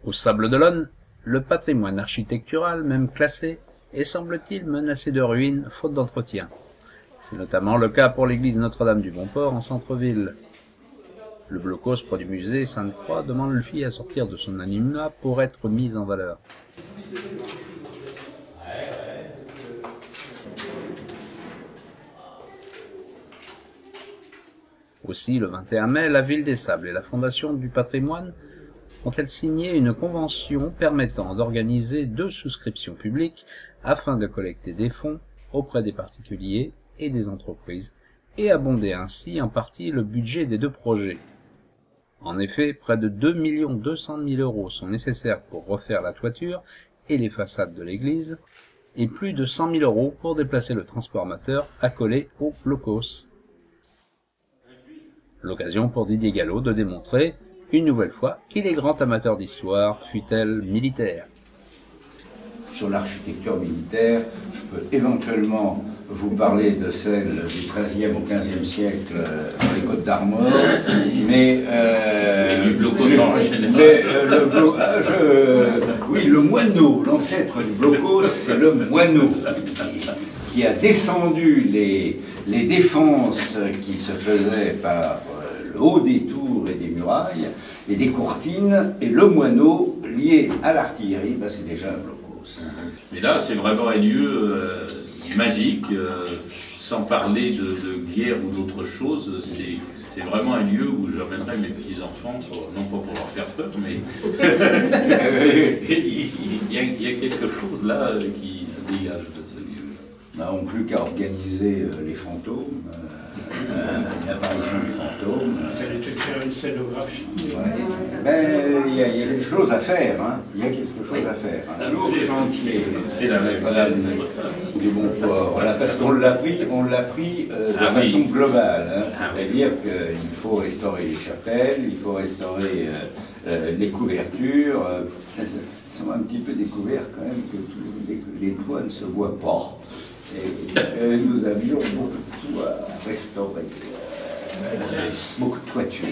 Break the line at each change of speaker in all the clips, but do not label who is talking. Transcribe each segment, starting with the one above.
Au Sable d'Olonne, le patrimoine architectural, même classé, est semble-t-il menacé de ruine faute d'entretien. C'est notamment le cas pour l'église Notre-Dame du Bon-Port en centre-ville. Le blocos près du musée Sainte-Croix demande lui à sortir de son anonymat pour être mis en valeur. Aussi, le 21 mai, la Ville des Sables et la Fondation du patrimoine ont-elles signé une convention permettant d'organiser 2 souscriptions publiques afin de collecter des fonds auprès des particuliers et des entreprises et abonder ainsi en partie le budget des 2 projets. En effet, près de 2 200 000 € sont nécessaires pour refaire la toiture et les façades de l'église et plus de 100 000 € pour déplacer le transformateur accolé au blocos. L'occasion pour Didier Gallo de démontrer, une nouvelle fois, qu'il est grand amateur d'histoire, fût-elle militaire.
Sur l'architecture militaire, je peux éventuellement vous parler de celle du XIIIe au XVe siècle dans les Côtes d'Armor, mais
du blocos en général.
Oui, le moineau, l'ancêtre du blocos, c'est le moineau qui a descendu les défenses qui se faisaient par le haut des tours et des murailles et des courtines, et le moineau lié à l'artillerie, ben c'est déjà un blocos.
Mais là, c'est vraiment un lieu magique, sans parler de guerre ou d'autre chose. C'est vraiment un lieu où j'emmènerai mes petits-enfants, non pas pour leur faire peur, mais il y a quelque chose là qui se dégage de ce lieu.
Nous n'avons plus qu'à organiser les fantômes, l'apparition du fantôme.
Vous allez peut-être faire une scénographie.
Ouais. Ben, il y a quelque chose à faire, hein. Il y a quelque chose à faire. Un lourd chantier.
C'est la même
du Bon-Port. Voilà, parce qu'on l'a pris de façon globale. Hein. C'est-à-dire qu'il faut restaurer les chapelles, il faut restaurer les couvertures. Ils sont un petit peu découverts quand même que les toits ne se voient pas. Et nous avions beaucoup de toits à restaurer, beaucoup de toitures.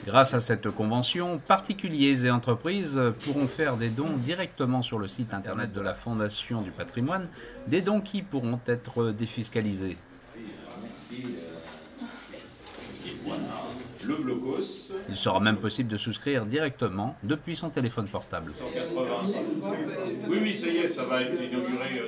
Grâce à cette convention, particuliers et entreprises pourront faire des dons directement sur le site internet de la Fondation du patrimoine, des dons qui pourront être défiscalisés.
Le blocos.
Il sera même possible de souscrire directement depuis son téléphone portable.
180. Oui, ça y est, ça va être inauguré.